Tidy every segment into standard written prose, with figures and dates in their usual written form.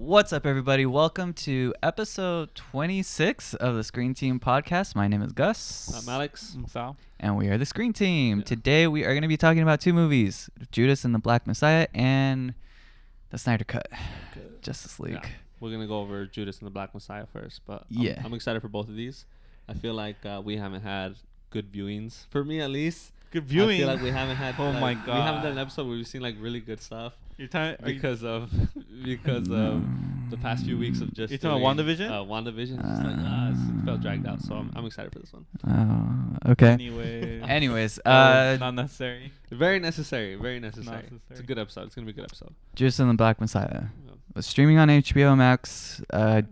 What's up, everybody? Welcome to episode 26 of the Screen Team podcast. My name is Gus. I'm Alex. I'm Sal. And we are the Screen Team. Yeah. Today we are going to be talking about two movies, Judas and the Black Messiah and the Snyder Cut, Justice League. Yeah. We're going to go over Judas and the Black Messiah first, but Yeah. I'm excited for both of these. I feel like we haven't had good viewings, for me at least. Good viewing. I feel like we haven't had. Oh my We haven't done God. an episode where we've seen like really good stuff You're talking because of the past few weeks of just. You're talking about WandaVision? WandaVision. It's like it felt dragged out, so I'm excited for this one. Okay. Anyways, not necessary. Very necessary. Very necessary. Necessary. It's a good episode. It's gonna be a good episode. Judas and the Black Messiah. Yeah. Was streaming on HBO Max.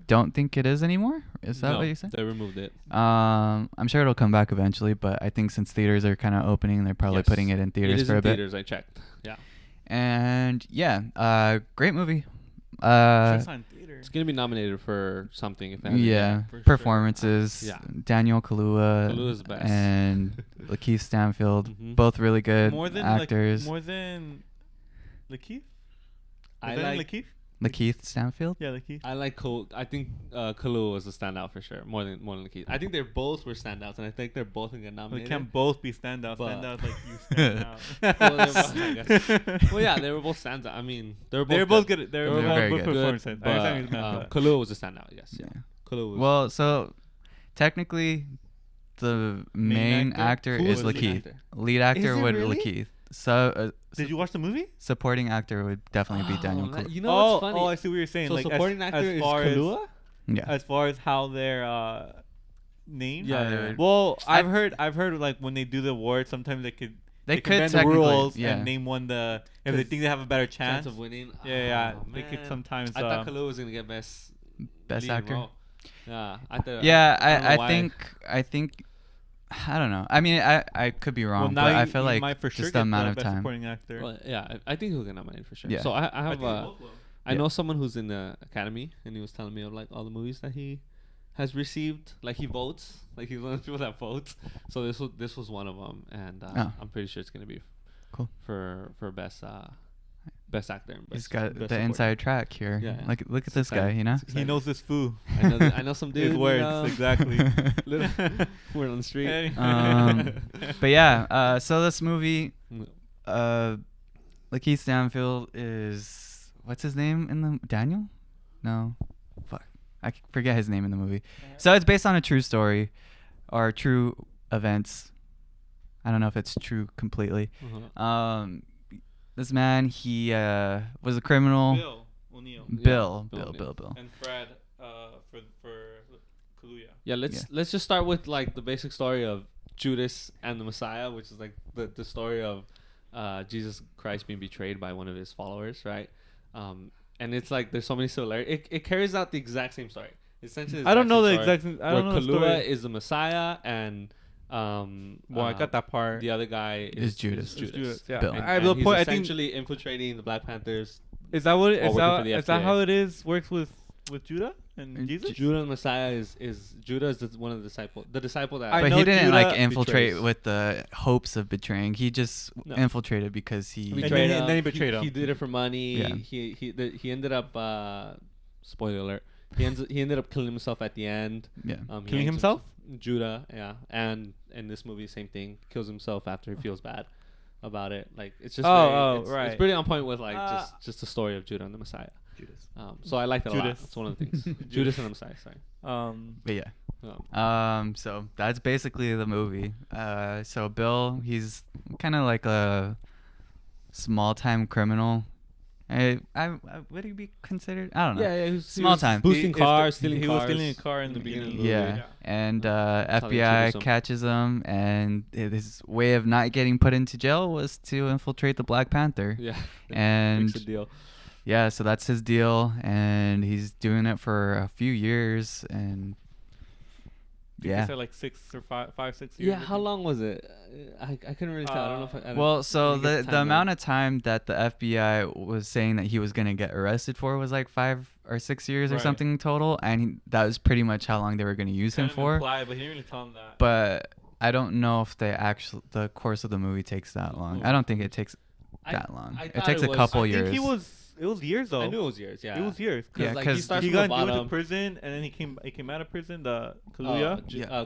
Don't think it is anymore. Is that No, what you said? They removed it. I'm sure it'll come back eventually, but I think since theaters are kind of opening, they're probably Yes. putting it in theaters It is for in a bit. theaters. I checked. Yeah. And yeah, great movie. It's gonna be nominated for something. If it hasn't Yeah, yet. for sure. performances. Yeah. Daniel Kaluuya Kaluuya's the best. and Lakeith Stanfield, Mhm. both really good more than actors. more than Lakeith. I Was that like. Lakeith. Lakeith Stanfield. Yeah, Lakeith. I like Cole. I think Kaluuya was a standout for sure. More than Keith. I think they both were standouts, and I think they're both gonna get They nominated. can't both be standouts. But- Standouts like you stand out. Well, they were both, I guess. Well, yeah, they were both standouts. I mean, they were both. They were both good. They They were were both very good good. performances. I understand what you But meant, Kaluuya was a standout. Yes. Yeah. Yeah. Kaluuya was. Well, so technically, the main actor Who is was the Lakeith. actor? Lead actor Is it would really? Lakeith. So Did you watch the movie? supporting actor would definitely be Daniel Kaluuya. You know what's funny? Oh, I see what you're saying. So like supporting actor as is far Kaluuya. Yeah. as far as how they're named. Yeah, they would- Well, I've I- heard like when they do the awards, sometimes they could They can could bend the technically, rules yeah. and name one if they think they have a better Chance chance. of winning. Yeah, Oh, they could man. sometimes. I thought Kaluuya was gonna get best leading actor. role. Yeah, I thought. Yeah, I don't know I why. think I don't know. I mean, I could be wrong, now but I you- feel you like might for sure just get the amount of best time. supporting actor. Well, yeah, I think he'll get nominated for sure. Yeah. So I I have think they both will. I Yeah. know someone who's in the academy, and he was telling me of like all the movies that he has received. Like he votes, like he's one of the people that votes. So this was one of them, and Oh. I'm pretty sure it's gonna be Cool. for best actor. And He's best, got best the supporting. inside track here. Yeah, yeah. Like, look at It's this guy, exciting. you know? It's He exciting. knows this foo. I know some dude. His words, you know, exactly. little word on the street. But yeah, so this movie, Mm. Lakeith Stanfield is, what's his name in the, Daniel? No. Fuck. Forget his name in the movie. So it's based on a true story or true events. I don't know if it's true completely. Uh-huh. This man, he was a criminal. Bill O'Neill Bill. Bill. and Fred for Kaluuya. Yeah, let's just start with like the basic story of Judas and the Messiah, which is like the story of Jesus Christ being betrayed by one of his followers, right? And it's like there's so many similarities. It carries out the exact same story. Essentially, I don't know the story exact. I don't know where the Kaluuya story. is the Messiah and Well, I got that part. the other guy Is Judas. It's Judas, yeah. Bill. And, I have and the he's point. I think essentially infiltrating the Black Panthers. is that what Or working for the is that FDA. how it is works with Judah and And Jesus? Judah and Messiah is Judah is one of the disciples. The disciple that I But know he didn't like Judah infiltrate betrays. with the hopes of betraying. He just No. infiltrated because he. And betrayed then him. he betrayed He him. did it for money. Yeah. He ended up spoiler alert. He ended up killing himself at the end. Yeah. He Killing hangs himself? Judah, yeah, and in this movie, same thing. Kills himself after he feels bad about it. Like it's just it's right. pretty on point with like Uh, just the story of Judah and the Messiah. Judas. So I like that a lot. Judas. That's one of the things. Judas and the Messiah. Sorry. But yeah. So So that's basically the movie. So Bill, he's kind of like a small-time criminal. I would he be considered? I don't know. yeah, he was Small time. boosting cars, He stealing was cars. stealing a car in the beginning. of the Yeah. movie. And how they FBI introduce him. catches him, and his way of not getting put into jail was to infiltrate the Black Panther. Yeah. And Makes a deal. yeah, so that's his deal, and he's doing it for a few years, and He yeah. said like 6 or 5, 6 years. Yeah, I how think. long was it? I couldn't really tell. I don't know if I don't, Well, so I didn't get the amount timeline. of time that the FBI was saying that he was going to get arrested for was like 5 or 6 years or Right. something total, and that was pretty much how long they were going to use him Kind of for. implied, but he didn't really tell him that. But I don't know if the course of the movie takes that long. I don't think it takes that long. It thought takes it a was- couple I years. think he was. was years though. I knew it was years. Yeah, It was years. Yeah, like, 'cause he starts He from the got into bottom. prison and then he came out of prison. The Kaluuya.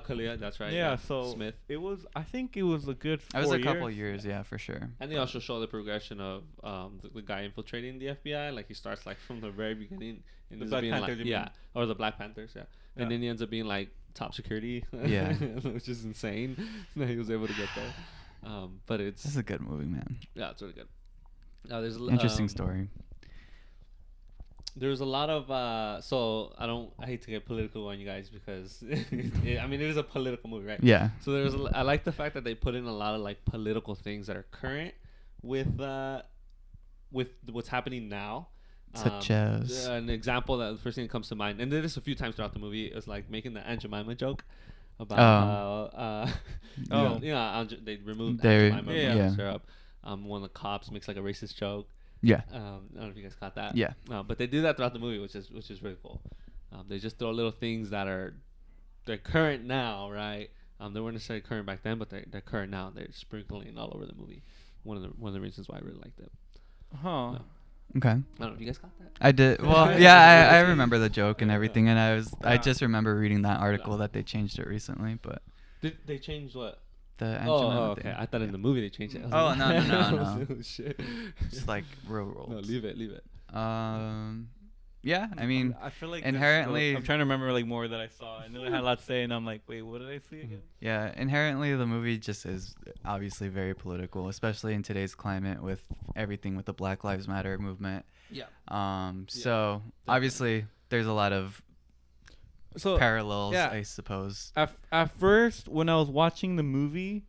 Kaluuya, that's right. Yeah, so Smith. it was. I think it was a good. That was 4 a couple years, yeah, for sure. And they also show the progression of the guy infiltrating the FBI. Like he starts like from the very beginning, and The ends up Black being Panthers, like, you yeah, mean? or the Black Panthers, yeah. And Yeah. then he ends up being like top security, Yeah. which is insane that he was able to get there. But This is it's a good movie, man. yeah, it's really good. There's Interesting story. There's a lot of so I hate to get political on you guys because I mean it is a political movie, right? Yeah. So I like the fact that they put in a lot of like political things that are current with what's happening now. Such as An example that the first thing that comes to mind, and this a few times throughout the movie, is like making the Aunt Jemima joke about they removed They- Aunt Jemima yeah. from yeah. the syrup. One of the cops makes like a racist joke. yeah. I don't know if you guys caught that. Yeah. But they do that throughout the movie, which is really cool. They just throw little things that they're current now, right? They weren't necessarily current back then, but they're current now. They're sprinkling all over the movie. One of the reasons why I really liked it. Huh. Yeah. Okay. I don't know if you guys caught that. I did. Well, yeah, I remember the joke and everything, and I Yeah. just remember reading that article that they changed it recently, but Did they change what? the Aunt Jemima Okay. thing, I thought in the movie they changed it. I was Oh, like, no. Shit. just like real roles. No, leave it. Yeah, I mean, I feel like inherently- I'm trying to remember like more that I saw. I knew I had a lot to say, and I'm like, wait, what did I see again? yeah, inherently the movie just is obviously very political, especially in today's climate with everything with the Black Lives Matter movement. Yeah. So obviously there's a lot of So parallels, yeah. I suppose. at first, when I was watching the movie,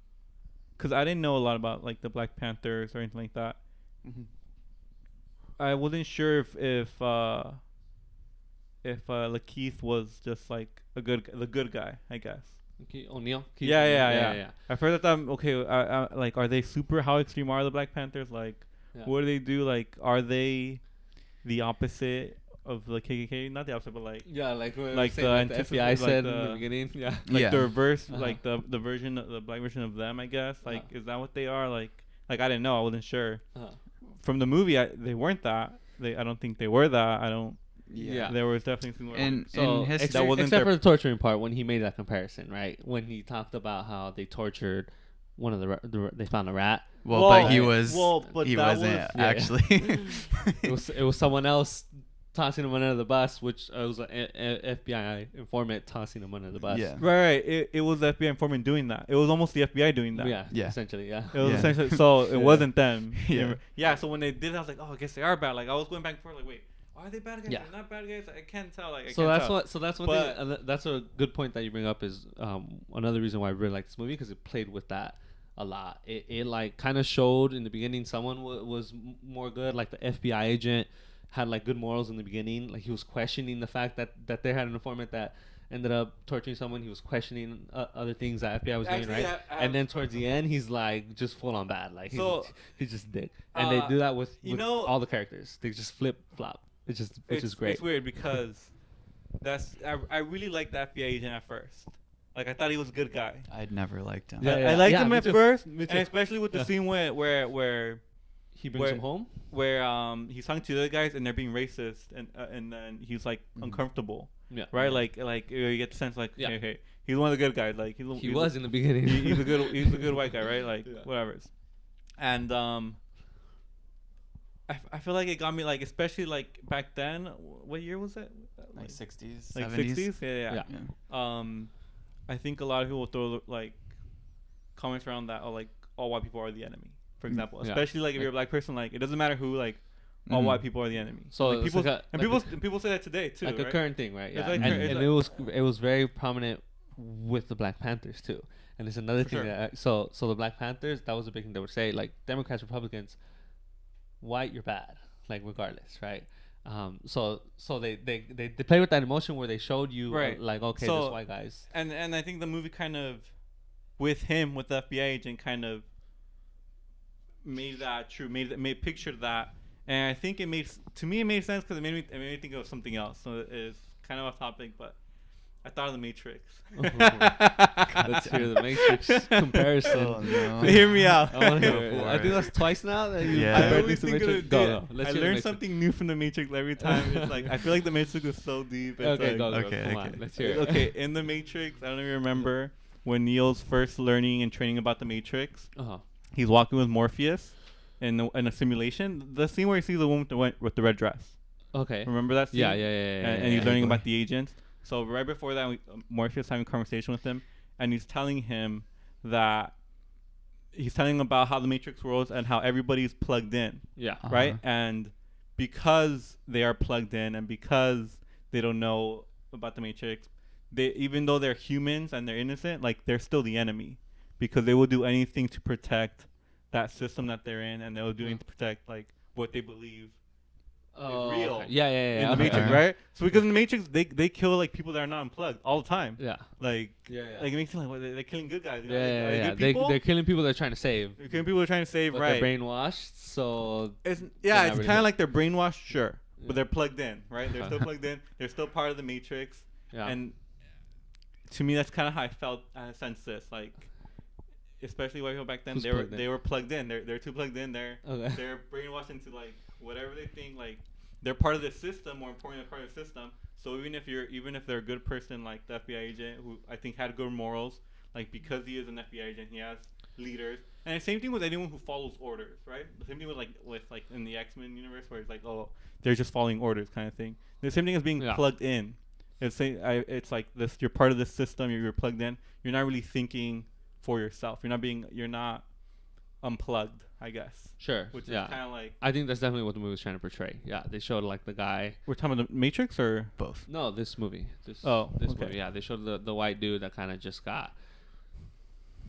because I didn't know a lot about like the Black Panthers or anything like that, I wasn't sure if Lakeith was just like the good guy, I guess. O'Neill. Yeah. At first, I thought, okay, like, are they super? How extreme are the Black Panthers? Like, Yeah. what do they do? Like, are they the opposite of the KKK? Not the opposite, but like, Yeah, like Like the the FBI like said in the- the beginning. Yeah. like Yeah. the reverse, Uh-huh. like the version, the black version of them, I guess. Like, Uh-huh. is that what they are? Like I didn't know. I wasn't sure. Uh-huh. From the movie, they weren't that. I don't think they were that. I don't. Yeah. There was definitely some. In So history, that wasn't except their- for the torturing part when he made that comparison, right? When he talked about how they tortured one of they found a rat. well, but he Well, was. but he that wasn't was- Yeah. actually. It was someone else tossing him under the bus, which was an FBI informant tossing him under the bus. Yeah. Right. It was the FBI informant doing that. It was almost the FBI doing that. Yeah. Yeah. Essentially, yeah. It was Yeah. essentially so it Yeah. wasn't them. Yeah. Yeah. So when they did, I was like, oh, I guess they are bad. Like I was going back and forth, like, wait, are they bad guys? Yeah. They're not bad guys. I can't tell. Like, I So can't that's tell. what. So that's one But- thing. That's a good point that you bring up. Is another reason why I really like this movie, because it played with that a lot. It like kind of showed in the beginning someone was more good. Like the FBI agent had like good morals in the beginning. Like he was questioning the fact that they had an informant that ended up torturing someone. He was questioning other things that FBI was doing, Actually, right? I And then towards the end, he's like just full on bad. Like So, he's just dick. And they do that with all the characters. They just flip flop. Which is great. It's weird because I really liked the FBI agent at first. Like I thought he was a good guy. I'd never liked him. Yeah. I liked him me at too. first, Me and too. especially with the Yeah. scene where He brings Where- him home. he's talking to the other guys and they're being racist and then he's like uncomfortable, Yeah. right? Like you get the sense like Yeah. okay, he's one of the good guys. Like He was in the beginning. he's a good white guy, right? Like Yeah. whatever. And I feel like it got me like especially like back then. What year was it? Like 60s, Like 70s. 60s. Yeah. Yeah. I think a lot of people throw like comments around that, or like all white people are the enemy, for example. Yeah. Especially like if you're a black person, like it doesn't matter who, like all Mhm. white people are the enemy. So like, it's people like a- and like people say that today too, like right? a current thing, right? It's Yeah. like and current- it's it was very prominent with the Black Panthers too. And it's another For thing sure. that so the Black Panthers, that was a big thing they would say, like Democrats, Republicans, white you're bad, like regardless, right? So they play with that emotion where they showed you Right. like okay, So- this white guys. And I think the movie kind of with him with the FBI agent kind of made that true, made pictured that, and I think it made sense because it made me think of something else. So it's kind of off topic, but I thought of the Matrix. Let's hear the Matrix comparison. Oh, no. Hear me out. I want to Go hear it. for I think it. that's twice now that you Yeah. I compared always these to think of Matrix. it. Go. Let's I hear the learn Matrix. something new from the Matrix every time. It's like I feel like the Matrix is so deep. It's Okay, like, go. Okay, Come okay. on. Let's hear it. Okay, in the Matrix, I don't know if you remember when Neo's first learning and training about the Matrix. Uh-huh. He's walking with Morpheus in a simulation. The scene where he sees the woman with the red dress. Okay. Remember that scene? Yeah. And he's yeah. learning about the agents. So right before that, Morpheus having a conversation with him, and he's telling him that he's telling him about how the Matrix works and how everybody's plugged in, Yeah. right? And because they are plugged in, and because they don't know about the Matrix, they even though they're humans and they're innocent, like they're still the enemy, because they will do anything to protect that system that they're in, and they'll do anything to protect like what they believe. Oh, real okay. Yeah. in the Okay. Matrix, Okay. right? So because in the Matrix, they kill like people that are not unplugged all the time. Yeah. Like, Yeah. like it makes it like what, they're killing good guys. You know? Yeah. Like, are they Yeah. good people? They're killing people they're trying to save. They're killing people they're trying to save, But right? they're brainwashed, so It's they're not it's really kind good. of like they're brainwashed, sure, Yeah. but they're plugged in, right? They're still plugged in. They're still part of the Matrix, yeah. and to me, that's kind of how I felt. I sensed this, like, especially white people back then. Who's They were plugged in? they were plugged in. They're too plugged in. They're Okay. brainwashed into like whatever they think like they're part of the system. More important, they're part of the system. So even if they're a good person like the FBI agent who I think had good morals, like because he is an FBI agent, he has leaders. And the same thing with anyone who follows orders, right? The same thing with like in the X-Men universe where it's like, oh, they're just following orders kind of thing. The same thing as being Yeah. plugged in. It's like this. You're part of the system. You're plugged in. You're not really thinking for yourself. You're not unplugged, I guess. Sure. Which yeah. is kind of like I think that's definitely what the movie was trying to portray. Yeah, they showed like the guy. we're talking about the Matrix or Both. No, this movie. This okay. movie. Yeah, they showed the white dude that kind of just got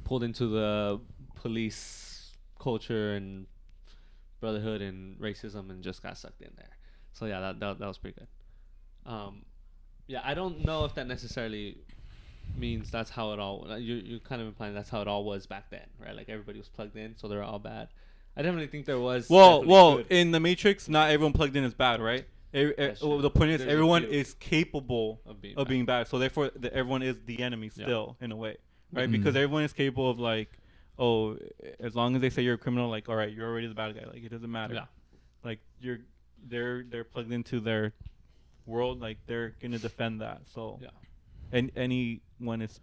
pulled into the police culture and brotherhood and racism and just got sucked in there. So yeah, that was pretty good. Yeah, I don't know if that necessarily means that's how it all. You're kind of implying that's how it all was back then, right? Like everybody was plugged in, so they're all bad. I definitely think there was. Well, definitely good. in the Matrix, not everyone plugged in is bad, right? That's true. The point is, There's a everyone few is capable of being bad. So therefore, everyone is the enemy Yeah. still in a way, right? Mhm. Because everyone is capable of like, oh, as long as they say you're a criminal, like, all right, you're already the bad guy. Like it doesn't matter. Yeah. Like they're plugged into their world. Like they're gonna defend that. So Yeah. and anyone is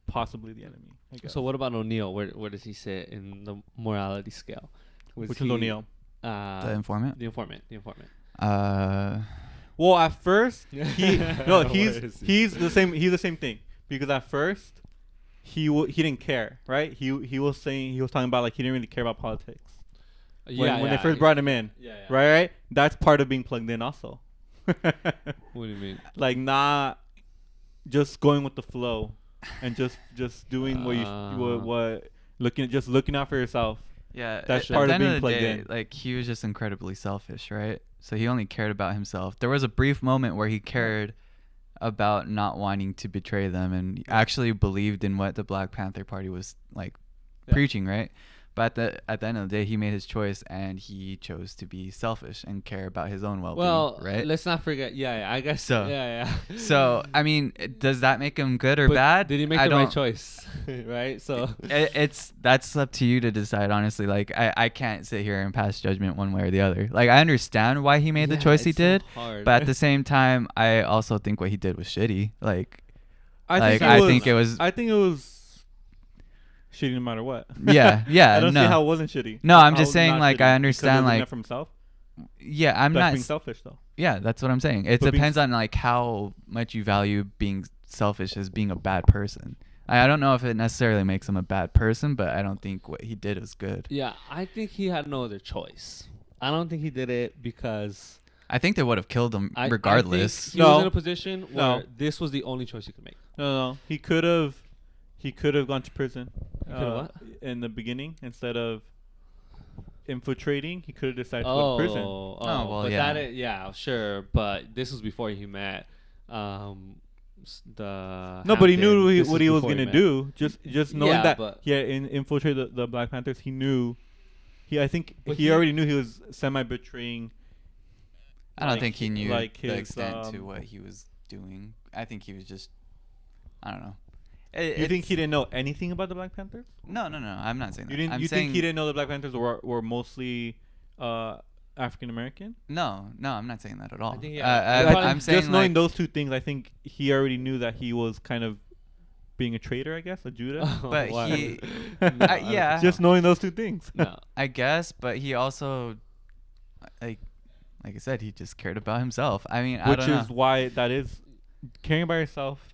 possibly the enemy. I guess. So what about O'Neill? Where does he sit in the morality scale? Which one's O'Neill? The informant. The informant. The informant. Well, at first he's Where is he? he's the same. He's the same thing because at first he didn't care, right? He was talking about like he didn't really care about politics when they first brought him in, Yeah. right? That's part of being plugged in also. What do you mean? Like not just going with the flow and just doing looking out for yourself. Yeah, That's at part the of end being the plugged day, in. like he was just incredibly selfish, right? So he only cared about himself. There was a brief moment where he cared about not wanting to betray them and actually believed in what the Black Panther Party was like preaching, right? But at the end of the day, he made his choice and he chose to be selfish and care about his own well-being, Well, right? let's not forget. Yeah, I guess. So- Yeah. So, I mean, does that make him good or But bad? Did he make I the right don't- choice? Right. So. That's up to you to decide, honestly. Like I can't sit here and pass judgment one way or the other. Like I understand why he made the choice he it's so did, hard. but at the same time I also think what he did was shitty. Like I think it was shitty no matter what. yeah I don't no see how it wasn't shitty. No, I'm How just it's saying not like shitty I because understand he was doing like that for himself. yeah I'm That's not being selfish though. yeah that's what I'm saying. It But being depends on like how much you value being selfish as being a bad person. I don't know if it necessarily makes him a bad person, but I don't think what he did was good. Yeah, I think he had no other choice. I don't think he did it because I think they would have killed him I regardless. think he was in a position where No. this was the only choice he could make. No. He could have gone to prison. could've what? In the beginning instead of infiltrating. He could have decided to go to prison. well, but yeah. sure. But this was before he met the. No, but he knew Hampton. This what is he was before gonna met. do. Just knowing Yeah, that but- he had infiltrated the Black Panthers. He knew. I think But he he- already knew he was semi-betraying. I don't like, think he knew like the his, extent to what he was doing. I think he was just I don't know. You think he didn't know anything about the Black Panthers? No. I'm not saying that. You think he didn't know the Black Panthers were mostly African American? No, I'm not saying that at all. I think, I'm saying just knowing those two things, I think he already knew that he was kind of being a traitor, I guess, a Judas. But Wow. he, No, yeah, Just knowing those two things. No. I guess. But he also, like I said, he just cared about himself. I mean, I Which don't know. is why that is caring about yourself.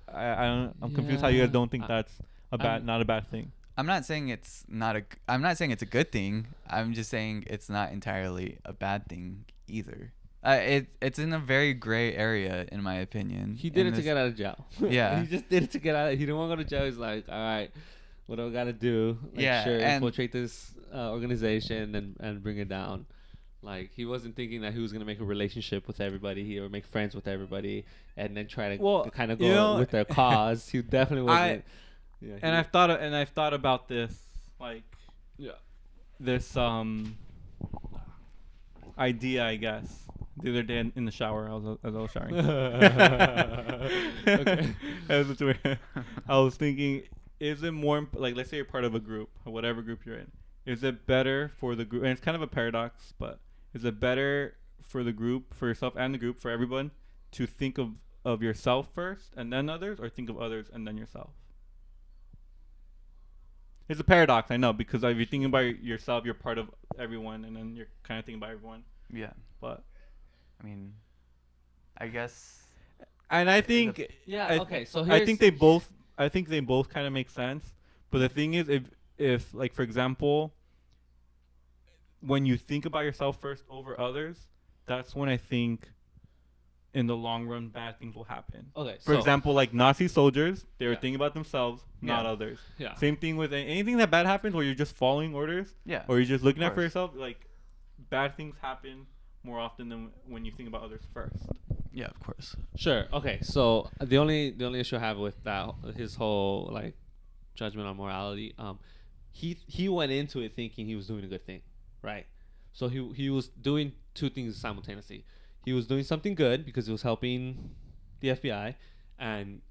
I'm confused how you guys don't think that's not a bad thing. I'm not saying it's not a. I'm not saying it's a good thing. I'm just saying it's not entirely a bad thing either. It's in a very gray area, in my opinion. He did it to get out of jail. Yeah. He just did it to get out. He didn't want to go to jail. He's like, all right, what do I got to do? Like, Yeah, sure, and- infiltrate this organization and bring it down. Like, he wasn't thinking that he was going to make a relationship with everybody or make friends with everybody and then try to kind of go with their cause. He definitely wasn't. I've thought about this, like, this idea, I guess, the other day in the shower as I was showering. Okay. I was thinking, is it more like, let's say you're part of a group or whatever group you're in, is it better for the group, and it's kind of a paradox, but is it better for the group, for yourself and the group, for everyone to think of yourself first and then others, or think of others and then yourself? It's a paradox, I know, because if you're thinking about yourself, you're part of everyone, and then you're kind of thinking about everyone. Yeah. But I mean, I guess. and I think okay. So I think they both kind of make sense. But the thing is, if like, for example, when you think about yourself first over others, that's when I think in the long run bad things will happen. Okay. For example, like Nazi soldiers, they were thinking about themselves, not Yeah. others. Yeah. Same thing with anything that bad happens, where you're just following orders, Yeah. or you're just looking out for course. yourself. Like, bad things happen more often than when you think about others first. Yeah, of course. Sure. Okay. So the only issue I have with that, his whole like judgment on morality, he went into it thinking he was doing a good thing, right? So he was doing two things simultaneously. He was doing something good because he was helping the FBI, and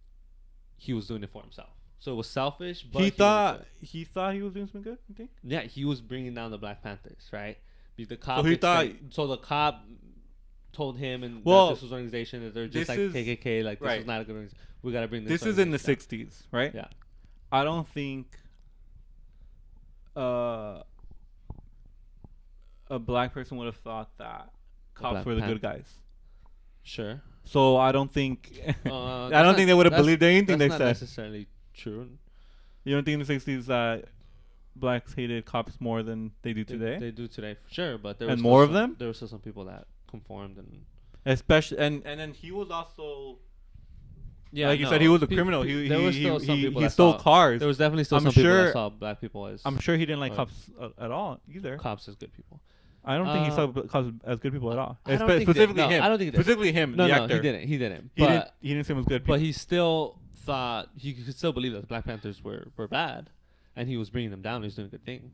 he was doing it for himself. So it was selfish. But He thought he was doing something good. You think? yeah, he was bringing down the Black Panthers, right? Because the cop. So the cop told him that this was an organization that they're just like KKK. Like, this is not a good organization. We gotta bring this. This is in the organization down. '60s, right? Yeah. I don't think a black person would have thought that cops Black were the Panther. good guys. Sure. So I don't think I don't think they would have believed anything they That's said. not necessarily true. You don't think in the '60s that blacks hated cops more than they do today? They do today for sure, but there And were more of still them? There were still some people that conformed and. Especially and then he was also like you no, said, he was a pe- criminal. pe- there were still some people he that stole saw- cars. There was definitely still I'm some people sure- that saw black people as I'm sure he didn't like Right. cops at all either. cops as good people. I don't think he saw cops as good people at all. I don't think he did. Specifically No, him. I don't think he did. Specifically him, No, the no, actor. he didn't. He didn't. He But didn't. He didn't see him as good people. but he still thought he could still believe that the Black Panthers were bad, and he was bringing them down. He was doing a good thing.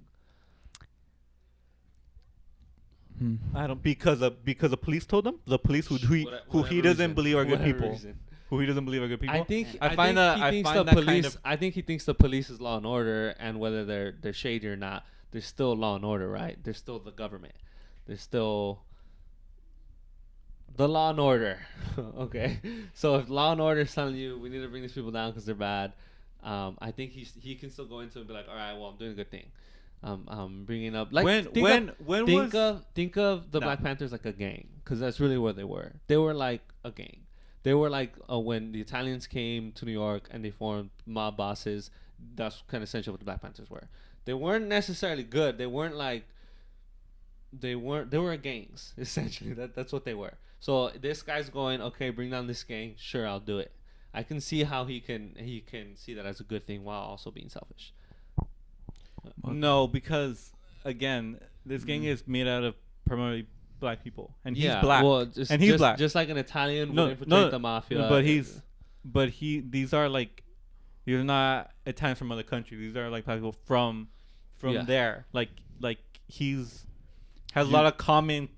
I don't because the police told him. The police who he Whatever doesn't reason. believe are good Whatever people. reason. Who he doesn't believe are good people. I think I find that he thinks kind police. of I think he thinks the police is law and order, and whether they're shady or not, they're still law and order, right? They're still the government. They're still the law and order. Okay, so if law and order is telling you we need to bring these people down because they're bad, I think he can still go into it and be like, all right, well, I'm doing a good thing. Bringing up like think of the Black Panthers like a gang, because that's really what they were. They were like a gang. They were like when the Italians came to New York and they formed mob bosses. That's kind of essentially what the Black Panthers were. They weren't necessarily good. They weren't like. They were gangs essentially. That's what they were. So this guy's going, okay, bring down this gang. Sure, I'll do it. I can see how he can see that as a good thing while also being selfish. No, because again, this gang is made out of primarily black people, and he's black, well, he's black. Just like an Italian would infiltrate the mafia. These are not Italians from other countries. These are like black people from there. Like has a lot of common.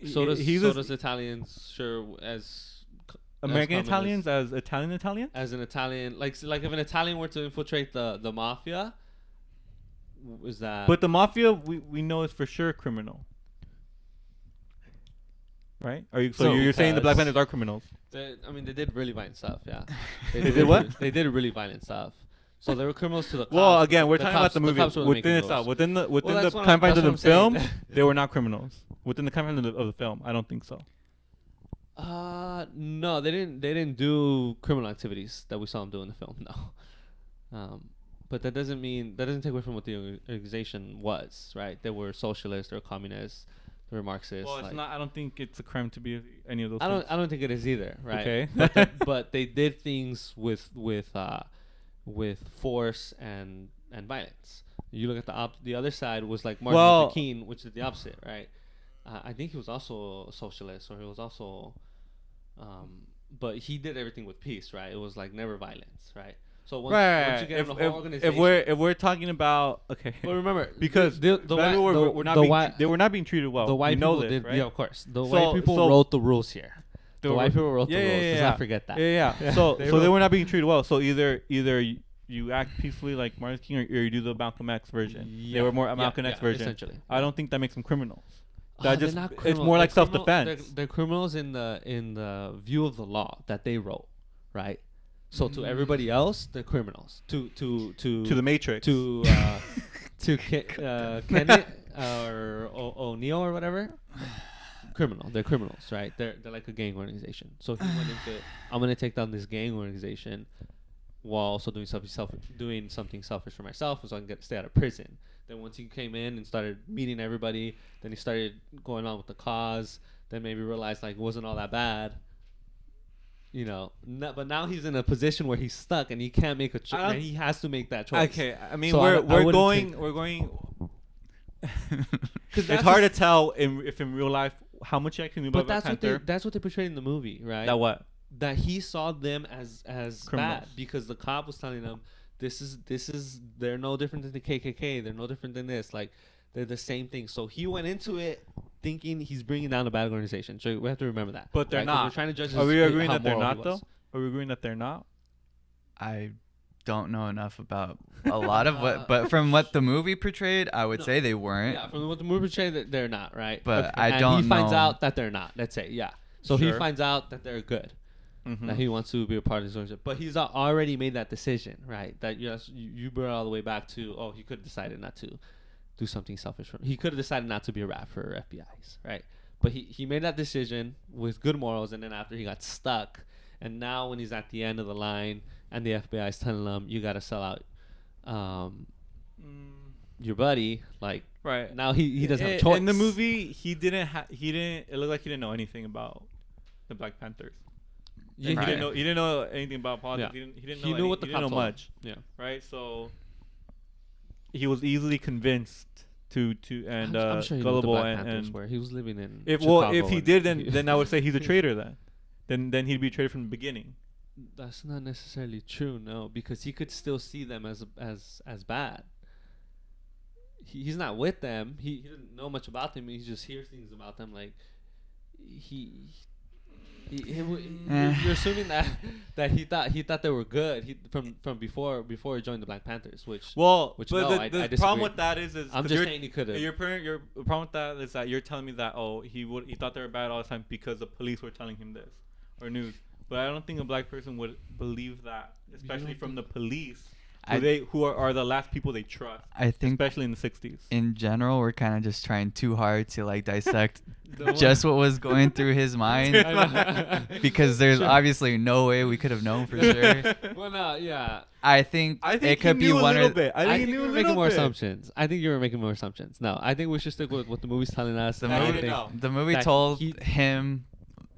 So does Italians, sure, as American communist. Italians as Italian Italians? As an Italian, like if an Italian were to infiltrate the mafia, is that? But the mafia, we know is for sure criminal. Right? Are you so you're saying the Black Panthers are criminals? They did really violent stuff. Yeah. They did what? They did really violent stuff. So they were criminals to the cops. Well, again, we're The talking cops- about the the cops movie were within making itself. rules. Within the that's what confines of I'm the film, saying. they were not criminals. Within the confines of the film, I don't think so. No, they didn't do criminal activities that we saw them do in the film. No. But that doesn't take away from what the organization was, right? They were socialists, they were communists, they were Marxists. Well, it's not. I don't think it's a crime to be any of those. I things. don't think it is either, right? Okay. but they did things with force and violence. You look at the other side was like Martin Luther King, which is the opposite, right? I think he was also a socialist, or he was also, but he did everything with peace, right? It was like never violence, right? So once you get in the whole organization, if we're talking about but remember, because they were not being treated well. The white we know people this, did, right? yeah, of course. The white people wrote the rules here. The white people wrote the rules. Let's not forget that. Yeah. So they were not being treated well. So either you act peacefully like Martin King, or you do the Malcolm X version. Yeah. They were more Malcolm X version. Essentially. I don't think that makes them criminals. They're not It's criminals. more like They're self-defense. They're criminals in the view of the law that they wrote, right? So to everybody else, they're criminals. To the Matrix. To Kenneth or O'Neill or whatever. Criminal. They're criminals, right? They're like a gang organization. So he went into, I'm gonna take down this gang organization while also doing something selfish for myself, so I can stay out of prison. Then once he came in and started meeting everybody, then he started going on with the cause. Then maybe realized like it wasn't all that bad. You know, but now he's in a position where he's stuck and he can't make a choice. And he has to make that choice. Okay, I mean So we're going. It's hard to tell if in real life how much you actually knew about Black Panther. That's what they portrayed in the movie, right? That what? That he saw them as criminals. bad because the cop was telling them this is they're no different than the KKK. They're no different than this. Like they're the same thing. So he went into it thinking he's bringing down a bad organization. So we have to remember that. But they're not. We're trying to judge. Are we agreeing that they're not though? Are we agreeing that they're not? I don't know enough about a lot of what, but from what the movie portrayed, I would say they weren't. Yeah, from what the movie portrayed, that they're not, right? But okay. I and don't he finds know. out that they're not. Let's say, yeah. So he Sure. finds out that they're good. Mm-hmm. That he wants to be a part of this organization. But he's already made that decision, right? That you brought all the way back to, he could have decided not to do something selfish. He could have decided not to be a rat for FBI's, right? But he made that decision with good morals, and then after he got stuck, and now when he's at the end of the line, and the FBI is telling him, you got to sell out your buddy, like, right now he doesn't have a choice. In the movie, it looked like he didn't know anything about the Black Panthers. Yeah, He didn't know anything about politics. Yeah. He knew what the he cops didn't know told him. much. Yeah. Right? So he was easily convinced to and I'm sure he gullible knew what the Black Panthers and were. He was living in if Chicago he did, then I would say he's a traitor then he'd be a traitor from the beginning. That's not necessarily true, no, because he could still see them as bad. He's not with them. He doesn't know much about them. He just hears things about them. Like you're assuming that he thought they were good from before he joined the Black Panthers, which but no, the I problem disagree. with that is I'm just saying he could have. Your problem with that is that you're telling me that he thought they were bad all the time because the police were telling him this or news. But I don't think a black person would believe that, especially from the police, who are the last people they trust. I think, especially in the 60s. in general, we're kind of just trying too hard to like dissect just what was going through his mind, because there's obviously no way we could have known for sure. Well, no, yeah. I think it could be one of. I think you were making more assumptions. I think you were making more assumptions. No, I think we should stick with what the movie's telling us. The movie told him.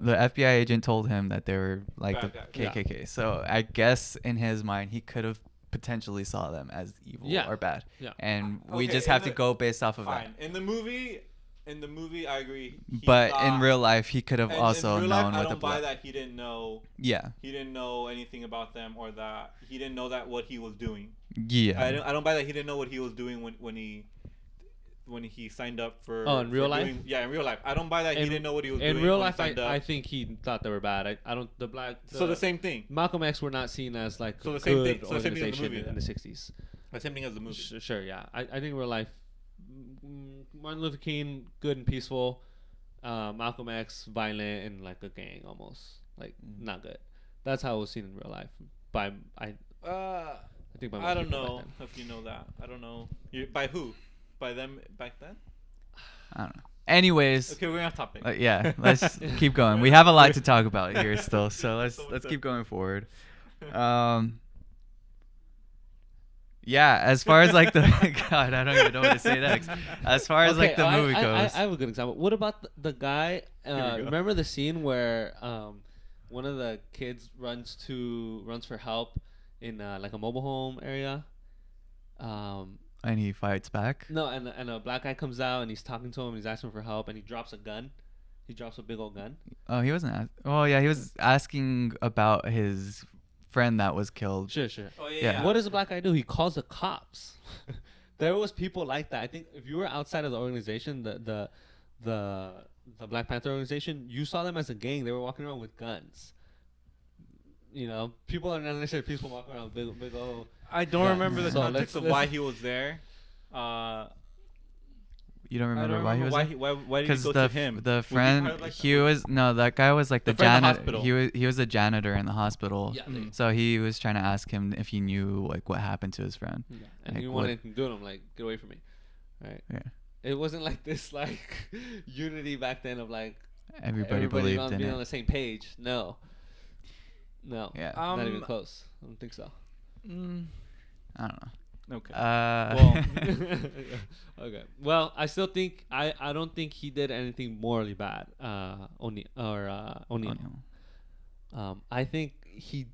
The FBI agent told him that they were like the KKK. Yeah. So I guess in his mind, he could have potentially saw them as evil or bad. Yeah. And we just have to go based off of that. In the movie, I agree. But in real life, he could have also known what the. I don't buy that he didn't know. Yeah. He didn't know anything about them, or that he didn't know that what he was doing. Yeah. I don't buy that he didn't know what he was doing when when he signed up for. Oh, in real for life? Yeah, in real life. I don't buy that he didn't know what he was doing. In real when life, he signed up. I think he thought they were bad. I don't. So the same thing. Malcolm X were not seen as like So a the same good thing. So the same thing in the organization movie, in the 60s. The same thing as the movie. Sure, yeah. I think in real life, Martin Luther King, good and peaceful. Malcolm X, violent and like a gang almost. Like, not good. That's how it was seen in real life. I think by most I don't people back know then. if you know that. I don't know. By who? By them back then? I don't know. Anyways, Okay, we're off topic. yeah, let's keep going. We have a lot to talk about here still, so let's keep going forward. Yeah, as far as like the God, I don't even know what to say next. As far as like the movie goes, I have a good example. What about the guy? we go. Remember the scene where one of the kids runs for help in like a mobile home area? and he fights back. No, and a black guy comes out and he's talking to him. He's asking for help and he drops a gun. He drops a big old gun. Oh, he wasn't. Oh, yeah, he was asking about his friend that was killed. Sure. Oh Yeah. What does the black guy do? He calls the cops. There was people like that. I think if you were outside of the organization, the Black Panther organization, you saw them as a gang. They were walking around with guns. You know, people are not necessarily people walking around with big old. I don't Yeah. remember the So context of let's- why he was there. You don't I remember don't why he remember was? why did he Because go to him? the Was he friend part of, like, he the- was no, that guy was like the friend in the janitor. hospital. He was a janitor in the hospital. Yeah. Mhm. So he was trying to ask him if he knew like what happened to his friend. Yeah. And Like, he what- wanted anything to do, and I'm like, get away from me, right? Yeah. It wasn't like this like unity back then of like Everybody believed in being on it. the same page. No, Yeah. not even close. I don't think so. I don't know. Okay. Well, Okay. Well, I still think I don't think he did anything morally bad. O'Neal. I think he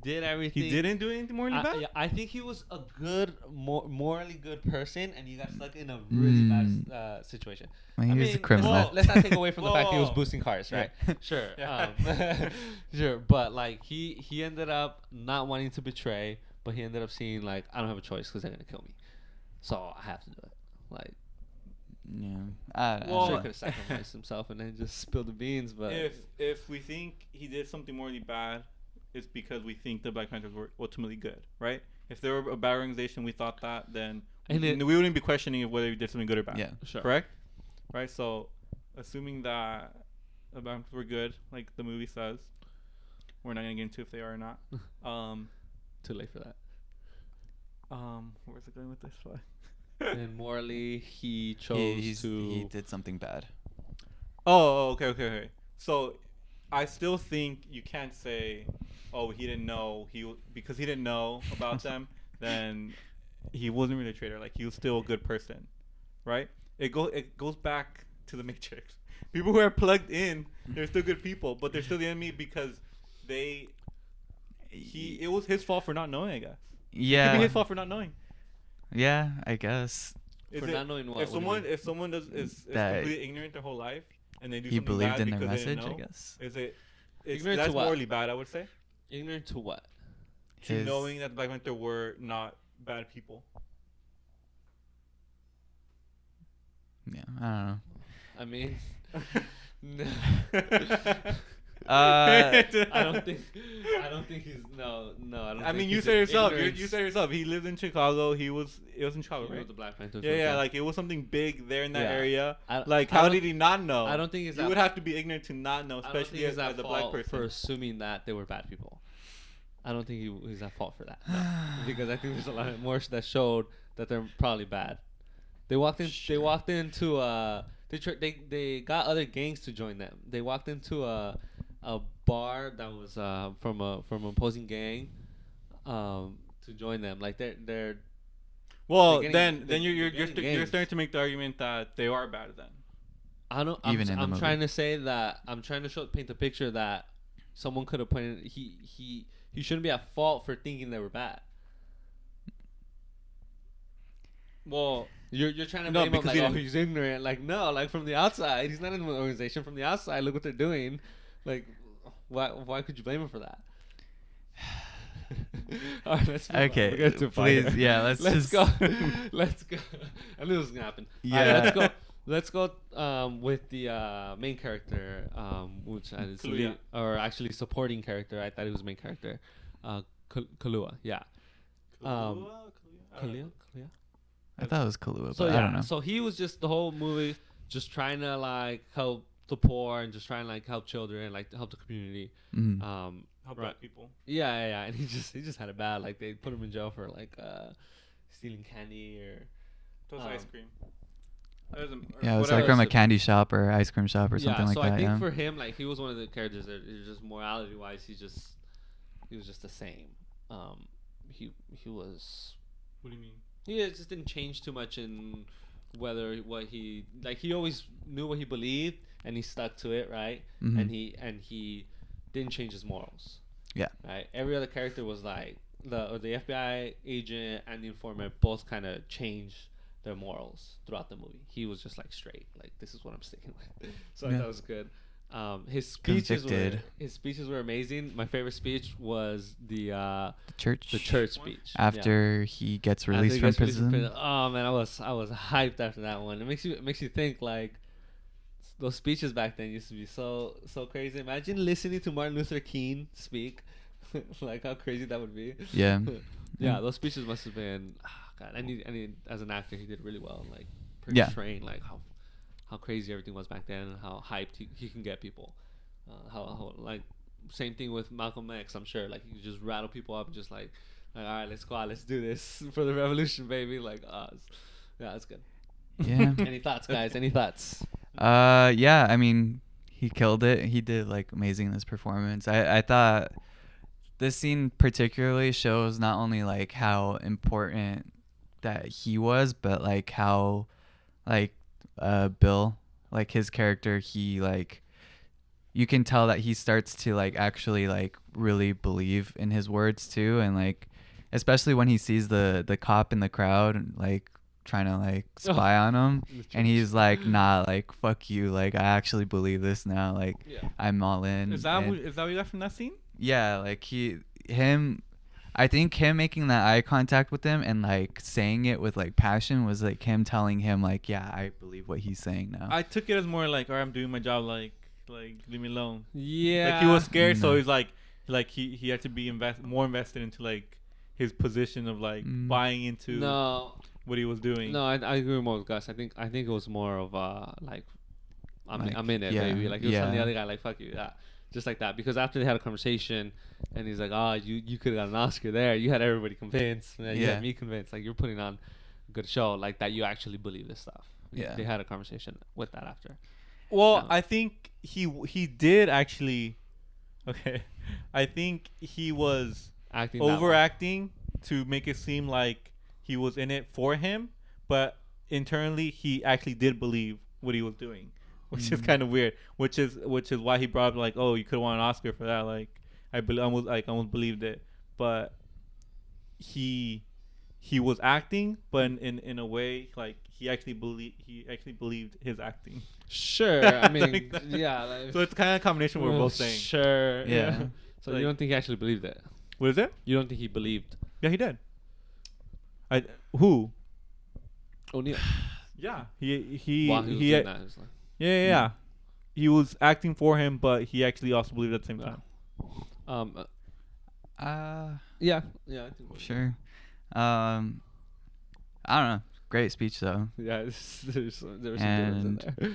did everything. He didn't do anything morally bad? Yeah, I think he was a good, morally good person, and he got stuck in a really bad situation. he was a criminal. Well, let's not take away from the fact he was Whoa. boosting cars, right? Sure. Yeah. Sure. But like he ended up not wanting to betray, but he ended up seeing like I don't have a choice because they're gonna kill me, so I have to do it. Like, Yeah. I'm Well- sure he could have sacrificed himself and then just spilled the beans, but If we think he did something morally bad, it's because we think the Black Panthers were ultimately good, right? If they were a bad organization, we thought that, then And we it- wouldn't be questioning whether he did something good or bad. Yeah. sure. Correct? Right? So, assuming that the Black Panthers were good, like the movie says, we're not going to get into if they are or not. Too late for that. Where's it going with this one? And morally, he chose He to. did something bad. Oh, okay. So, I still think you can't say, oh, he didn't know. Because he didn't know about them, then he wasn't really a traitor. Like, he was still a good person, right? It goes back to the Matrix. People who are plugged in, they're still good people, but they're still the enemy because it was his fault for not knowing, I guess. It could be Yeah. his fault for not knowing. Yeah, I guess. For not knowing what? If someone is That completely ignorant their whole life and they do He something believed bad in their because they message, didn't I know, guess. Ignorant that's to what? morally bad, I would say. Ignorant to what? To His- knowing that the Black Panther were not bad people. Yeah, I don't know. I mean, no. Uh, I don't think he's no. I don't. I think mean, you he's said yourself. ignorance. You said yourself. He lived in Chicago. It was in Chicago, He right? was the Black Panther. Yeah. Like it was something big there in that Yeah. area. I How don't- did he not know? I don't think he's. You would have to be ignorant to not know, I don't think especially he's as at a black fault person. for assuming that they were bad people. I don't think he's at fault for that. No. Because I think there's a lot more that showed that they're probably bad. They walked in. Sure. They walked into. They got other gangs to join them. They walked into a bar that was from an opposing gang to join them. Like they're Well, They're then getting- you're they're getting you're games. starting to make the argument that they are bad then. I don't. Even in the I'm movie. trying to say that I'm trying to paint the picture that someone could have pointed. He shouldn't be at fault for thinking they were bad. Well, You're trying to No, blame him because like, he oh, didn't- he's ignorant. Like, no, like from the outside, he's not in the organization. From the outside, look what they're doing. Like, why could you blame him for that? All right, let's move on. We're Okay, getting too far please, here. yeah, let's let's just go. Let's go. I knew this was gonna happen. Yeah. All right, let's go with the main character, which is the Kaluuya. lead, or actually supporting character. I thought he was main character. Kaluuya, yeah. Kaluuya. I thought it was Kaluuya, but So I don't know. so he was just the whole movie just trying to like help the poor and just trying to like help children, like help the community. Mhm. Help Right. out people. Yeah, and he just had it bad. Like they put him in jail for like stealing candy or It was ice cream. Yeah, it was whatever like from a else it- candy shop or ice cream shop or something yeah, like so that. I think Yeah. for him, like he was one of the characters that is just morality wise, he was just the same. He was What do you mean? he just didn't change too much in whether what he like. He always knew what he believed and he stuck to it, right? Mhm. And he didn't change his morals. Yeah. Right. Every other character was like the FBI agent and the informant both kind of changed their morals throughout the movie. He was just like straight, like this is what I'm sticking with. So I Yeah. thought it was good. His speeches Convicted. were amazing. My favorite speech was the Church. church speech After he gets After released he from gets released prison. Oh man, I was hyped after that one. It makes you think like those speeches back then used to be so crazy. Imagine listening to Martin Luther King speak, like how crazy that would be. Yeah. Yeah, those speeches must have been. God, I need as an actor, he did really well. Like Yeah. portraying like how crazy everything was back then and how hyped he can get people. How like same thing with Malcolm X. I'm sure like he could just rattle people up and just like all right, let's go out, let's do this for the revolution, baby. Like yeah, that's good. Yeah. Any thoughts, guys? Any thoughts? Yeah, I mean, he killed it. He did like amazing in this performance. I thought this scene particularly shows not only like how important that he was, but like how like Bill, like his character, he like you can tell that he starts to like actually like really believe in his words too, and like especially when he sees the cop in the crowd and like trying to like spy on him, and he's like, nah, like fuck you, like I actually believe this now, like Yeah. I'm all in. Is that and- what you got from that scene? yeah, like I think him making that eye contact with him and like saying it with like passion was like him telling him like, yeah, I believe what he's saying now. I took it as more like, alright, I'm doing my job, like leave me alone. Yeah. Like he was scared, so No. he's like he had to be more invested into like his position of like buying into No. what he was doing. No, I agree more with Gus. I think it was more of like I'm in it, yeah, baby. Like he was telling the yeah. other guy like fuck you, yeah. Just like that, because after they had a conversation, and he's like, "Oh, you could have got an Oscar there. You had everybody convinced. Man. You Yeah. had me convinced. Like you're putting on a good show. Like that, you actually believe this stuff." Yeah. They had a conversation with that after. Well, No. I think he did actually. Okay, I think he was Acting that way. overacting to make it seem like he was in it for him, but internally he actually did believe what he was doing, which is kind of weird. Which is why he brought up like, oh, you could have won an Oscar for that. Like I almost believed it, but he was acting, but in a way like he actually believed his acting. Sure. I mean, Like that. yeah. Like, So it's kind of a combination we're both saying. Sure. Yeah. So Like- you don't think he actually believed it? What is it? You don't think he believed Yeah, he did. Who? O'Neill? Yeah, he While he was he doing that, it was like, yeah. He was acting for him, but he actually also believed at the same time. Yeah. I think Sure. I don't know. Great speech though. Yeah, there were some good ones in there.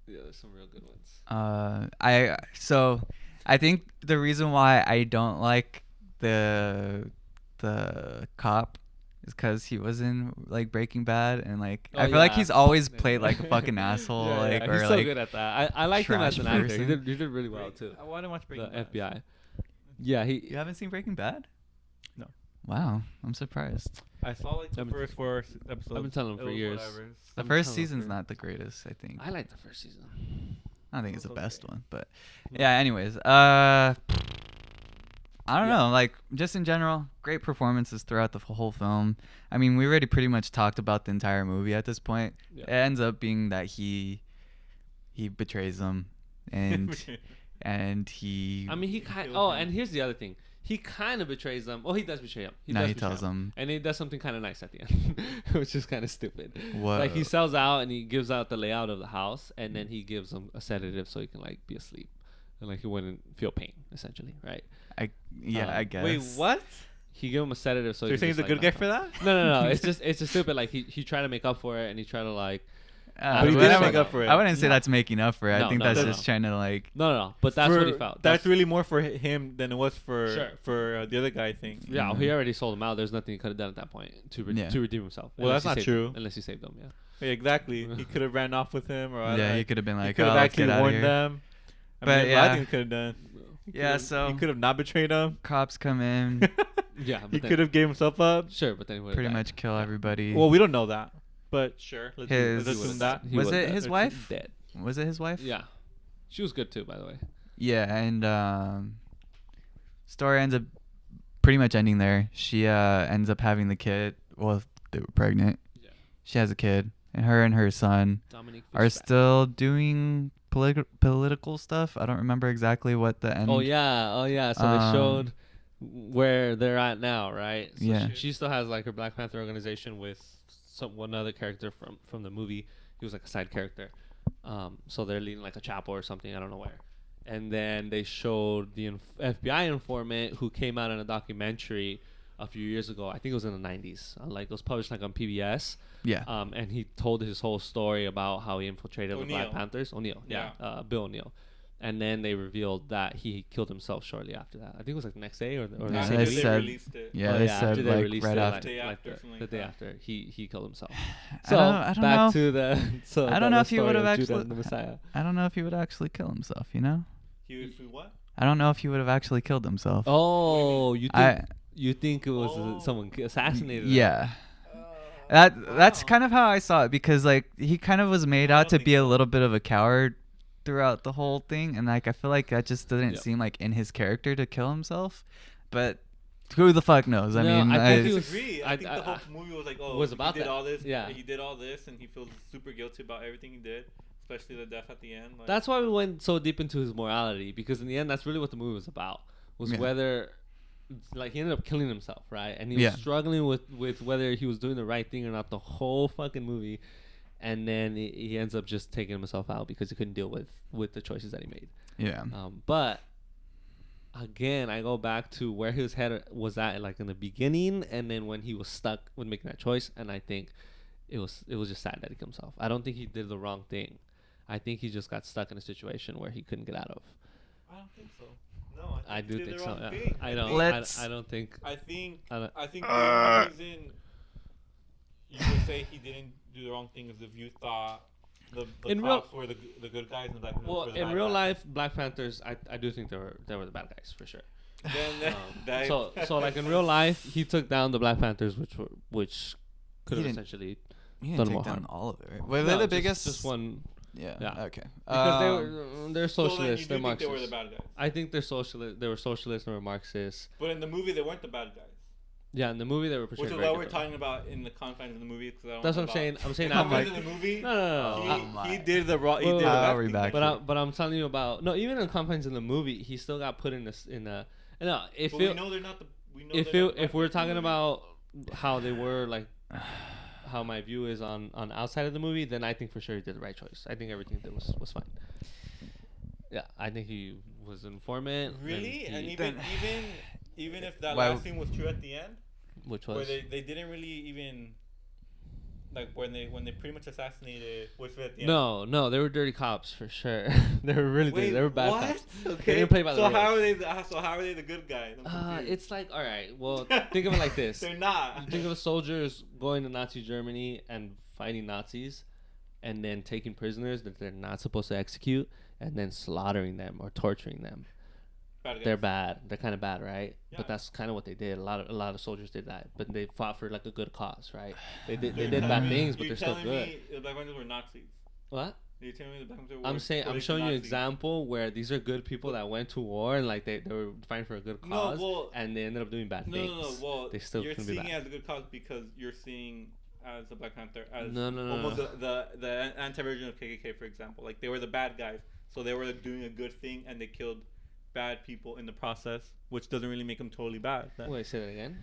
Yeah, there's some real good ones. I think the reason why I don't like the cop is because he was in like Breaking Bad, and like Oh, I feel like yeah. he's always played like a fucking asshole, Yeah, like yeah, or he's so like good at that. I liked him as trash an actor. person. He did really well too. I want to watch The Breaking Bad. FBI. Yeah, You he. haven't seen Breaking Bad? No. Wow, I'm surprised. I saw like the I've been- first 4 episodes. I've been telling him It for was years. whatever. The I'm first telling season's you. not the greatest, I think. I liked the first season. I don't think it's the Okay. best one, but yeah. Anyways, I don't know. Like just in general, great performances throughout the whole film. I mean, we already pretty much talked about the entire movie at this point. Yeah. It ends up being that he betrays them, and and he. I mean, he He kind. killed Oh, him. and here's the other thing. he kind of betrays them. Well, he does betray them. He betray tells them. And he does something kind of nice at the end, which is kind of stupid. Whoa. Like he sells out and he gives out the layout of the house, and then he gives them a sedative so he can like be asleep, and like he wouldn't feel pain essentially, right? I guess. Wait, what? He gave him a sedative so. So you're saying he's a good guy for that? No. It's just stupid. Like he tried to make up for it, and he tried to like. But he didn't make up for it. I wouldn't say that's making up for it. I think that's just trying to like. No. But that's what he felt. That's really more for him than it was for Sure. the other guy, I think. Yeah, he already sold him out. There's nothing he could have done at that point to redeem himself. Well, that's not true. Unless he saved them, yeah. Yeah, exactly. He could have ran off with him, or he could have been like, he could have actually warned them. But a lot of things could have done. So he could have not betrayed them. Cops come in. Yeah, he could have gave himself up. Sure, but then he pretty much kill everybody. Well, we don't know that, but sure. Let's assume that. Was it his wife? Dead. Was it his wife? Yeah, she was good too, by the way. Yeah, and story ends up pretty much ending there. She ends up having the kid. Well, they were pregnant. Yeah. She has a kid, and her son are still doing political stuff. I don't remember exactly what the end. Oh yeah. So they showed where they're at now, right? So yeah. She still has like her Black Panther organization with one other character from the movie. He was like a side character. So they're leading like a chapel or something. I don't know where. And then they showed the FBI informant who came out in a documentary a few years ago. I think it was in the 90s. Like it was published like on PBS. Yeah. And he told his whole story about how he infiltrated the Black Panthers. O'Neill. Yeah. Bill O'Neill. And then they revealed that he killed himself shortly after that. I think it was like the next day or the yeah, same they week. said, released it. Yeah, they said like right after. The day after he killed himself. So I don't back know to the. So I don't know if he would have actually. The Messiah. I don't know if he would actually kill himself. You know. He would what? I don't know if he would have actually killed himself. Oh, you think it was someone assassinated him? Yeah. That's kind of how I saw it, because like he kind of was made out to be a little bit of a coward throughout the whole thing, and like I feel like that just didn't seem like in his character to kill himself, but who the fuck knows? I mean, I disagree. I think the whole movie was like, was about he did that. all this. Yeah. He did all this, and he feels super guilty about everything he did, especially the death at the end. Like, that's why we went so deep into his morality, because in the end, that's really what the movie was about. Was whether, like, he ended up killing himself, right? And he was struggling with whether he was doing the right thing or not the whole fucking movie. And then he ends up just taking himself out because he couldn't deal with the choices that he made. Yeah. But again, I go back to where his head was at, like in the beginning, and then when he was stuck with making that choice. And I think it was just sad that he killed himself. I don't think he did the wrong thing. I think he just got stuck in a situation where he couldn't get out of. I don't think so. No, I do think so. Yeah. I don't think. I think the only reason you would say he didn't do the wrong thing is if you thought the cops were the good guys and the Black Panthers were the bad in real guys. life, Black Panthers, I do think they were the bad guys for sure. So like in real life, he took down the Black Panthers, which could have essentially done more harm. All of it. Right? Were they the biggest? Just one. Yeah. Okay. Because they're socialists. They're Marxists. They were the bad guys. I think they're socialist. They were socialists. They were Marxists. But in the movie, they weren't the bad guys. Yeah, in the movie they were portrayed. Which is what we're talking about in the confines of the movie. That's what I'm saying. I'm saying in the movie. No. He did the wrong. He did the bad thing. But I'm telling you about even in the confines in the movie, he still got put in this in a. No, if we know they're not the. If we're talking about how they were like. How my view is on outside of the movie, then I think for sure he did the right choice. I think everything he did was fine. Yeah, I think he was an informant. Really? And even if that last thing was true at the end, which was where they didn't really even like when they pretty much assassinated Woodford at the end. No, they were dirty cops for sure. They were really dirty. They were bad cops. Okay. They didn't play by the rules. How are they the good guys? It's like, all right, well, think of it like this. They're not. You think of soldiers going to Nazi Germany and fighting Nazis, and then taking prisoners that they're not supposed to execute, and then slaughtering them or torturing them. They're bad. They're kind of bad, right? Yeah. But that's kind of what they did. A lot of soldiers did that, but they fought for like a good cause, right? They did bad things, but they're still good. The Black Panthers were Nazis. What? You're telling me the Black Panthers were I'm showing you an example where these are good people that went to war and like they were fighting for a good cause, and they ended up doing bad things. No. Well, they still you're seeing it as a good cause because you're seeing as the Black Panther as almost the anti-version of KKK, for example. Like they were the bad guys, so they were like, doing a good thing and they killed bad people in the process, which doesn't really make them totally bad. Wait, say that again.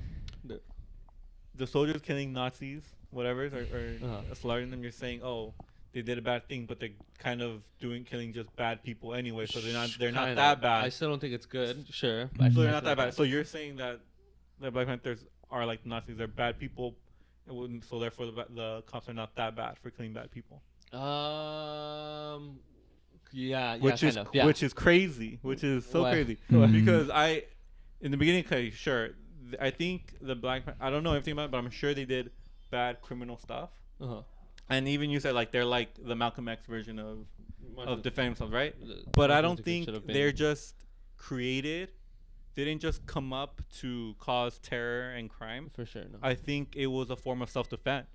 The soldiers killing Nazis, whatever, Uh-huh. or slaughtering them. You're saying, oh, they did a bad thing, but they're kind of killing just bad people anyway, so they're not Kinda. that bad. I still don't think it's good. Sure. So they're not that bad. So you're saying that the Black Panthers are like Nazis? They're bad people, so therefore the cops are not that bad for killing bad people. Yeah. Which is kind of, yeah. which is crazy. Which is so Why? crazy Mhm. because in the beginning, sure, I think the I don't know everything about it, but I'm sure they did bad criminal stuff. Uh-huh. And even you said like they're like the Malcolm X version of defending themselves, right? The- But I Martin don't Luther King think should have been- they're just created. They didn't just come up to cause terror and crime. for sure. No. I think it was a form of self-defense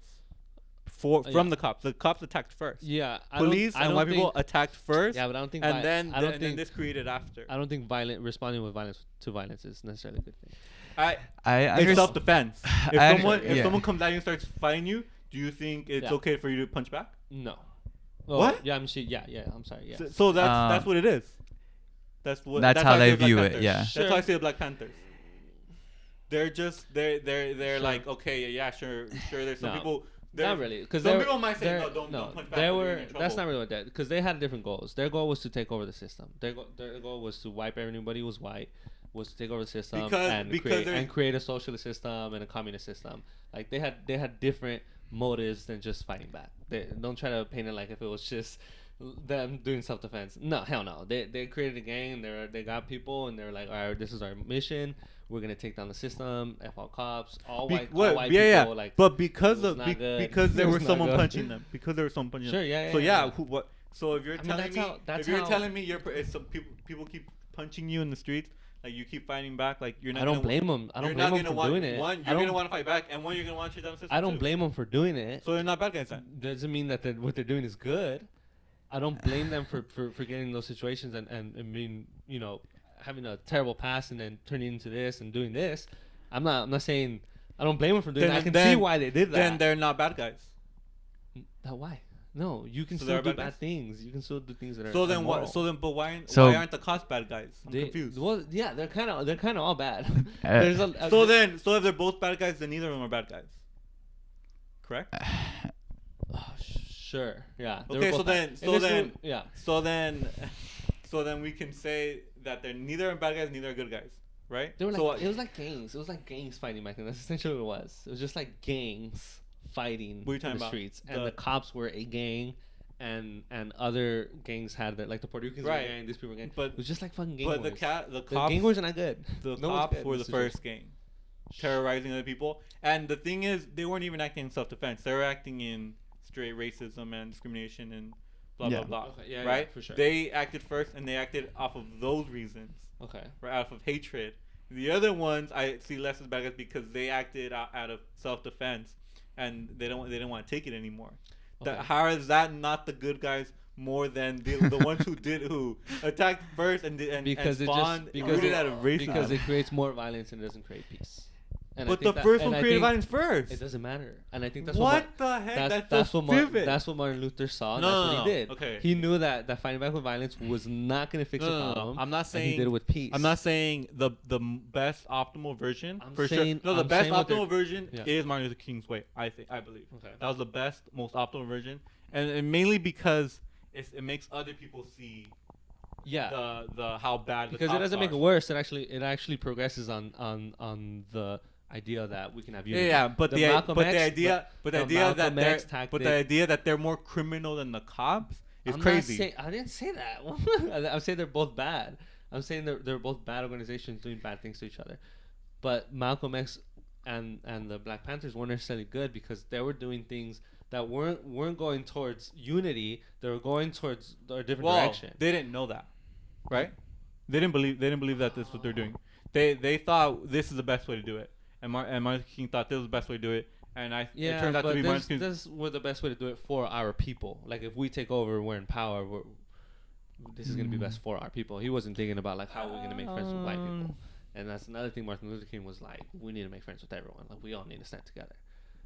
Yeah. from the cops. The cops attacked first. Yeah. Police and white people attacked first. Yeah, but I don't think. and then I don't and think then this created after. I don't think responding with violence to violence is necessarily a good thing. I It's understand. self-defense. If I- if yeah. someone comes at you and starts fighting you, do you think it's Yeah. okay for you to punch back? No. Well, What? Yeah, I'm sure. Yeah. I'm sorry. Yeah. So that's what it is. That's That's how I they see the Black view it, Panthers. yeah. That's Sure. how I see the Black Panthers. They're just they're Sure. like, okay, yeah, sure. There's some No. people. Not really, because some people might say, no, don't punch back. They you're were. in trouble. That's not really what that. Because they had different goals. Their goal was to take over the system. Their goal was to wipe everybody who was white. Was to take over the system and create a socialist system and a communist system. Like they had different motives than just fighting back. They don't try to paint it like if it was just them doing self-defense. No, hell no. They created a gang. They got people and they were like, all right, this is our mission. We're gonna take down the system. F all cops. All white people. Like, but because it was of not good. because there It was was not someone good. punching them. Because there was someone punching Sure, them. yeah, So yeah. what? So if you're telling me, that's if you're how- telling me it's some people keep punching you in the streets, like you keep fighting back, like you're not. I don't blame them. I don't blame them for doing it. One, you're gonna want to fight back, and one, you're gonna want to shut down the system. I don't too. blame them for doing it. So they're not bad guys then. Doesn't mean that what they're doing is good. I don't blame them for getting in those situations and being, having a terrible past and then turning into this and doing this. I'm not saying I don't blame them for doing that. I can see why they did that. Then they're not bad guys. Why? No, you can So still they're do bad bad guys? things. You can still do things that are So then immoral. what? But why So- aren't the cops bad guys? I'm confused. Well, yeah, they're kind of all bad. Uh, There's a, So if they're both bad guys, then neither of them are bad guys. Correct. oh, sure, yeah. they were Okay, both so bad. then- In this room, yeah. So then we can say that they're neither are bad guys, neither are good guys, right? They were So like, it was like gangs. It was like gangs fighting back then. That's essentially what it was. It was just like gangs fighting What are you in talking the about? streets, and the cops were a gang, and other gangs had that. Like the Puerto Ricans were Right. a gang, these people were a gang. But- it was just like fucking gang but wars. the The cops, gang wars are not good. the No one's cops good were in the this first gang, terrorizing other people. And the thing is, they weren't even acting in self-defense. They were acting in straight racism and discrimination and blah Yeah. blah blah. Okay, yeah, right? for sure. They acted first, and they acted off of those reasons, Okay. right? Out of hatred. The other ones I see less as bad guys because they acted out of self-defense, and they didn't want to take it anymore. Okay. How is that not the good guys more than the ones who attacked first and Because spawned rooted out of racism? because it creates more violence and it doesn't create peace. And I But think the first one and I created think violence first. It doesn't matter, and I think that's What the heck? That's so stupid. That's what Martin Luther saw. And No, that's no, what he no. did. Okay. He knew that fighting back with violence was not going to fix the No. problem. I'm not and saying he did it with peace. I'm not saying the best optimal version I'm for saying- sure. No, the I'm best saying what optimal version yeah. is Martin Luther King's way. I believe Okay. that was the best, most optimal version, and mainly because it makes other people see Yeah, the how bad because the it doesn't make are. it worse. It actually progresses on the idea that we can have unity. Yeah, but the Malcolm X- idea that Malcolm X they're tactic- but the idea that they're more criminal than the cops is I'm crazy. I didn't say that. I'm saying they're both bad. I'm saying they're both bad organizations doing bad things to each other. But Malcolm X and the Black Panthers weren't necessarily good because they were doing things that weren't going towards unity. They were going towards a different direction. They didn't know that, right? They didn't believe that this is what they're doing. They thought this is the best way to do it, and Martin King thought this was the best way to do it, and it turned out to be Martin King. this was the best way to do it for our people. Like if we take over, we're in power. This is gonna be best for our people. He wasn't thinking about like how we're gonna make friends with white people. And that's another thing Martin Luther King was like, we need to make friends with everyone. Like we all need to stand together.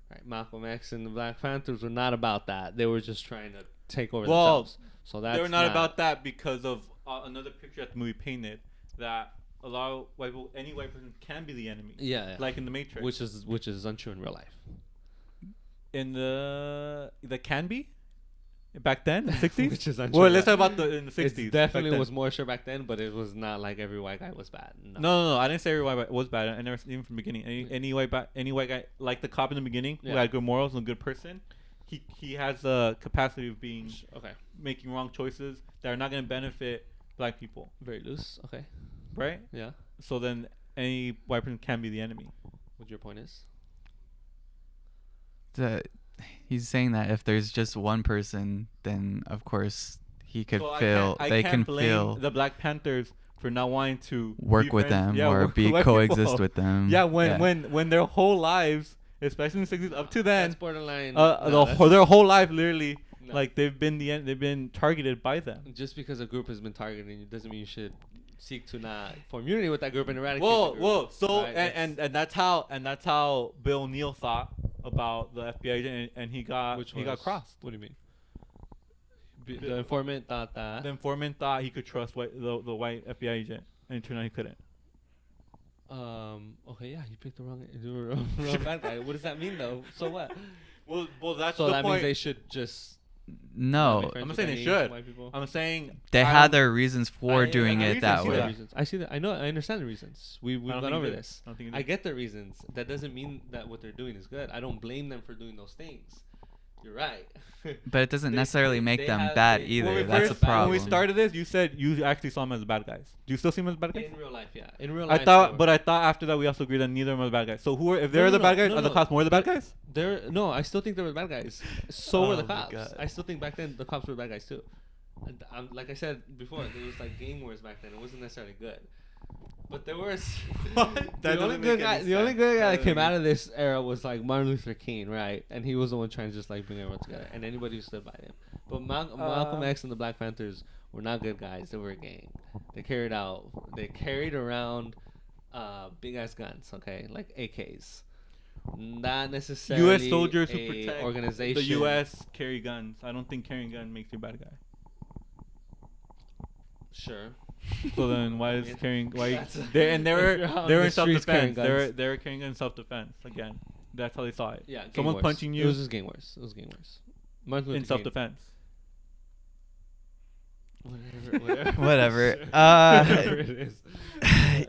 Right? Malcolm X and the Black Panthers were not about that. They were just trying to take over themselves. So that's They were not about that because of another picture that the movie painted. that a lot of white people, any white person can be the enemy. Yeah. Like in the Matrix. Which is untrue in real life. In the can be back then, in the 60s. Which is untrue. Well, let's talk about in the 60s. It definitely was more sure back then, but it was not like every white guy was bad. No. I didn't say every white guy was bad. I never, even from the beginning. Any white guy, like the cop in the beginning, who had good morals and a good person, he has the capacity of being making wrong choices that are not going to benefit black people. Very loose. Okay. Right. Yeah. So then any white person can be the enemy. What your point is? He's saying that if there's just one person, then of course he could feel. They can feel the Black Panthers for not wanting to work with them or be coexist with them. Yeah, when their whole lives, especially in the 60s, up to then, that's borderline. Their whole life literally, like they've been targeted by them. Just because a group has been targeting you doesn't mean you should seek to not form unity with that group and eradicate the group. Whoa. So right? and that's how Bill O'Neill thought about the FBI agent, and he got crossed. What do you mean? The informant thought that. The informant thought he could trust the white FBI agent, and it turned out he couldn't. Okay, yeah, you picked the wrong bad guy. What does that mean though? So what? Well, that's so the that point. means they should just. No, I'm not saying they should. I'm saying they had their reasons for doing it that way. I see that. I know. I understand the reasons. We've gone over this. I get the reasons. That doesn't mean that what they're doing is good. I don't blame them for doing those things. You're right. But it doesn't necessarily make them bad either. That's a problem. When we started this, you said you actually saw them as bad guys. Do you still see them as bad guys? In real life, yeah. In real life. I thought after that we also agreed that neither of them are the bad guys. So if they're the bad guys, are the cops more the bad guys? No, I still think they were the bad guys. So were the cops. I still think back then the cops were the bad guys too. Like I said before, there was like gang wars back then. It wasn't necessarily good. But there was the only good guy that came out of this era was like Martin Luther King, right? And he was the one trying to just like bring everyone together, and anybody who stood by him. But Malcolm X and the Black Panthers were not good guys. They were a gang. They carried around big ass guns, okay, like AKs. Not necessarily U.S. soldiers who protect organization. The U.S. carry guns. I don't think carrying guns makes you a bad guy. Sure. So then why is carrying they were in self-defense. They were carrying in self-defense again. That's how they saw it. Yeah, someone's punching you. It was just gang wars. In self-defense. Whatever. Whatever it is.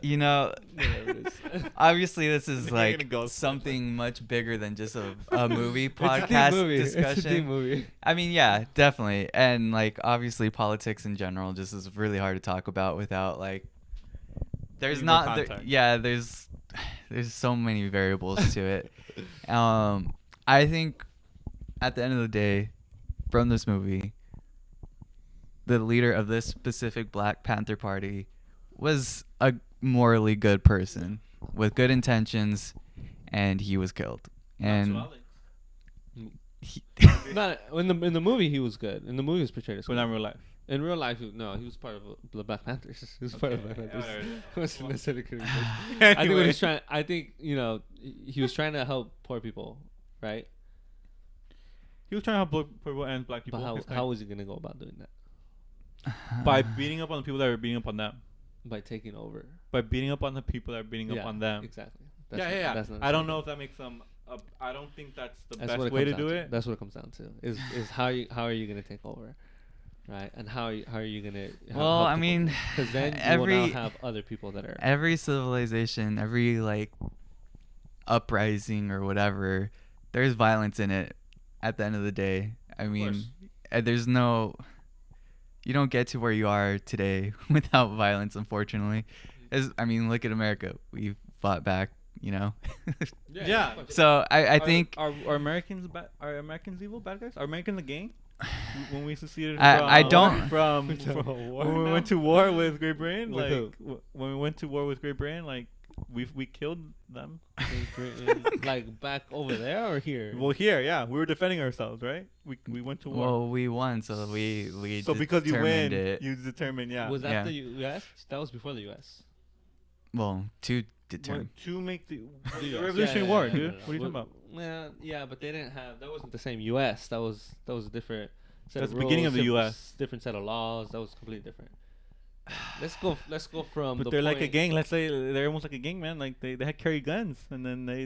You know, Whatever it is. Obviously this is like something much bigger than just a movie podcast discussion. It's a deep movie. I mean, yeah, definitely. And like obviously politics in general just is really hard to talk about without like there's so many variables to it. I think at the end of the day, from this movie, the leader of this specific Black Panther Party was a morally good person with good intentions, and he was killed. And not in the movie he was good. In the movie he was portrayed as good. But not in real life. In real life, he was part of the Black Panthers. He was part of the Black Panthers. Wasn't necessarily killing people. I think what he's trying. I think he was trying to help poor people, right? He was trying to help poor people and black people. But how was he gonna go about doing that? By beating up on the people that were beating up on them. By taking over. By beating up on the people that are beating up on them. Exactly. I don't know if that makes them. I don't think that's the best way to do it. That's what it comes down to. Is how are you gonna take over, right? And how are you gonna? Well, I mean, because then you will now have other people that are. Every civilization, every like uprising or whatever, there's violence in it. At the end of the day, I mean, there's no. You don't get to where you are today without violence, unfortunately. I mean, look at America. We fought back, Yeah. So I think are Americans are Americans evil bad guys? Are Americans a gang? When we seceded from when we went to war with Great Britain, when we went to war with Great Britain, like we killed them. Like back over there or here? Well, here, yeah, we were defending ourselves, right? We went to war. Well, we won, so we. So because you win, you determine, yeah. Was that the U.S.? That was before the U.S. Well, to determine. To make the Revolutionary War, dude. What are you talking about? Well, yeah, but they didn't have. That wasn't the same U.S. That was a different. That's the beginning of the U.S. Different set of laws. That was completely different. Let's go from. But the they're like a point- gang. Let's say they're almost like a gang, man. Like they had carry guns, and then they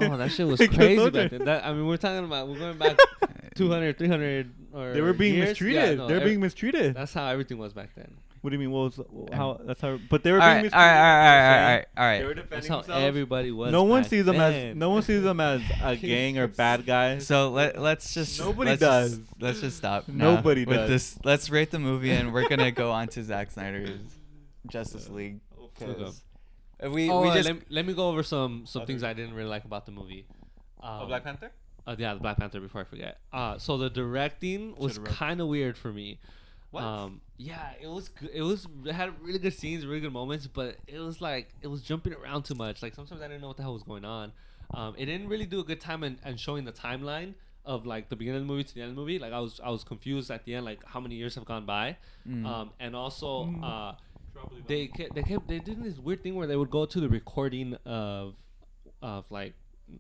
Oh, that shit was they killed crazy soldiers. back then. I mean, we're going back 200, 300, or They were being years. mistreated. Yeah, no, They're being mistreated. That's how everything was back then. What do you mean? What was how? That's how. But they were All being right, mistreated. all right. They were That's defending how themselves. everybody was. No one back sees them then. as a gang or bad guys. So let's just Nobody does. Let's just stop. now Nobody with does. this. Let's rate the movie, and we're gonna go on to Zack Snyder's Justice League. 'cause we just let me go over some Okay. things I didn't really like about the movie. Black Panther. Yeah, the Black Panther. Before I forget. So the directing was Should've wrote. kind of weird for me. What? Yeah, it was good. It had really good scenes, really good moments, but it was jumping around too much. Like sometimes I didn't know what the hell was going on. It didn't really do a good time in showing the timeline of like the beginning of the movie to the end of the movie. Like I was confused at the end, like how many years have gone by. And also they did this weird thing where they would go to the recording of like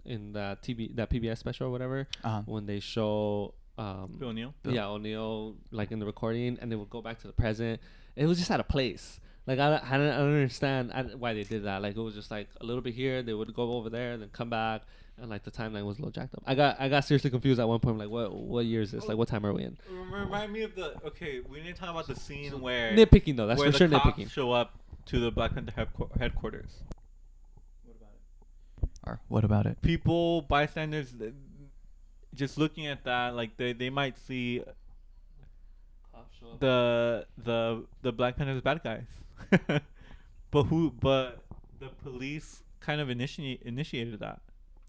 in that PBS special or whatever when they show Bill O'Neill. yeah, O'Neill, like in the recording, and they would go back to the present. It was just out of place. Like I don't understand why they did that. Like it was just like a little bit here, they would go over there, then come back, and like the timeline was a little jacked up. I got seriously confused at one point. Like what year is this? Like what time are we in? Remind me of the. Okay, we need to talk about the scene where Nitpicking though. That's where for sure the cops nitpicking. show up to the Black Panther headquarters. Or what about it? People, bystanders, just looking at that, like they might see the Black Panther's bad guys, but the police kind of initiated that.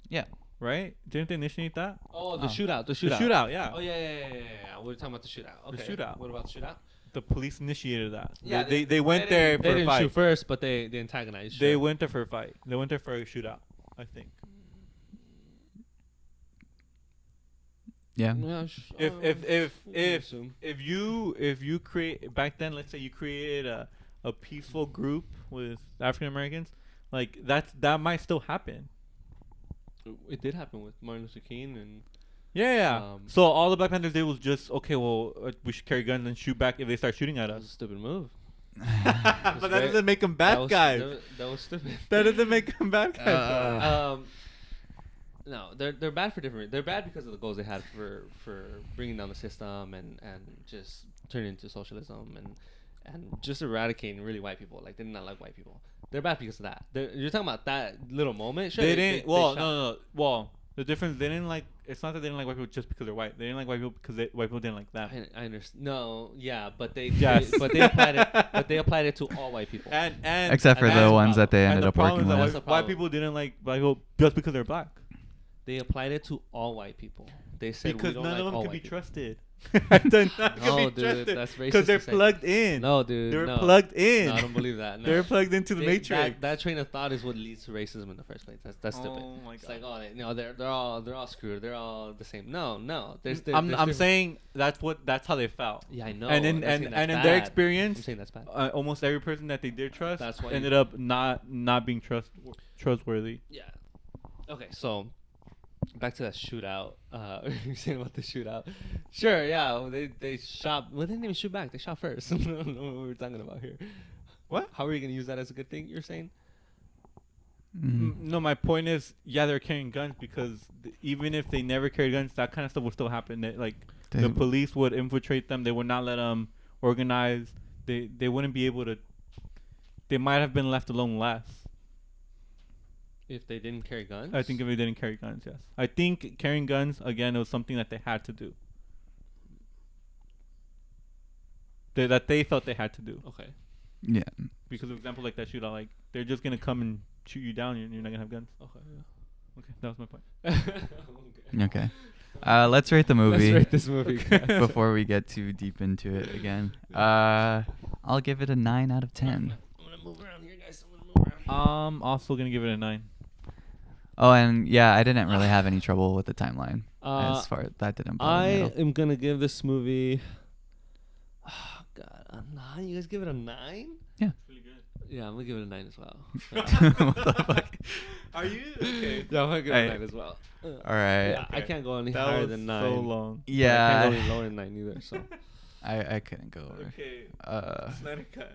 Yeah. Right? Didn't they initiate that? Oh, the shootout. The shootout, yeah. Oh yeah. We're talking about the shootout. Okay. The shootout. What about the shootout? The police initiated that. Yeah, they went there for They a didn't fight. shoot first, but they antagonized. They sure. went there for a fight. They went there for a shootout, I think. Yeah. Yeah, If you create back then, let's say you created a peaceful group with African Americans, like that might still happen. it did happen with Martin Luther King and Yeah. So all the Black Panthers did was just okay. Well, we should carry guns and shoot back if they start shooting at that was a us. stupid move. But that very- doesn't make them bad guys. That was stupid. That doesn't make them bad guys. No, they're bad for different. They're bad because of the goals they had for bringing down the system and just turning into socialism and just eradicating really white people. Like they did not like white people. They're bad because of that. You're talking about that little moment. Sure, They didn't. they Well, shot- no. Well, the difference they didn't like. It's not that they didn't like white people just because they're white. They didn't like white people because white people didn't like them. I understand. No, yeah, but they Yes. but they applied it. But they applied it to all white people. And Except for and the that's the ones that they and ended the up problem working is that with. That's the white problem. people didn't like black people just because they're black. They applied it to all white people. They said Because we don't none like of them all can be white people. trusted. They're not No, gonna be dude, trusted that's racist because they're to say. plugged in. No, dude, They're no. plugged in. No, I don't believe that. No. They're plugged into the matrix. That train of thought is what leads to racism in the first place. That's stupid. Oh my It's God. like, oh, they're all screwed. They're all the same. No, there's I'm different- saying that's how they felt. Yeah, I know. And in I'm saying that's and in their bad. experience, I'm saying that's bad. almost every person that they did trust That's why ended up not being trustworthy. Yeah. Okay, so back to that shootout. You're saying about the shootout? Sure. Yeah. They shot. Well, they didn't even shoot back. They shot first. I don't know what we're talking about here. What? How are you gonna use that as a good thing? You're saying? No, my point is, yeah, they're carrying guns because even if they never carried guns, that kind of stuff would still happen. The police would infiltrate them. They would not let them organize. They wouldn't be able to. They might have been left alone less. If they didn't carry guns? I think if they didn't carry guns, yes. I think carrying guns, again, it was something that they had to do. That they felt they had to do. Okay. Yeah. Because, for example, like that shootout, like they're just gonna come and shoot you down. You're not gonna have guns. Okay. Okay, that was my point. Okay. Let's rate the movie. Let's rate this movie before we get too deep into it again. I'll give it a 9 out of 10. I'm gonna move around here, guys. I'm gonna move around. Also gonna give it a 9. Oh, and yeah, I didn't really have any trouble with the timeline. As far that didn't bother me I at all. am gonna give this movie. Oh God, a 9. You guys give it a 9? Yeah. Really good. Yeah, I'm gonna give it a 9 as well. What the fuck? Are you okay? Yeah, I'm gonna give it a Hey. 9 as well. All right. Yeah, I Okay. can't go any That higher was than 9. so long. But I Yeah. can't go any lower than 9 either. So I couldn't go over. Okay. Uh, Snyder cut.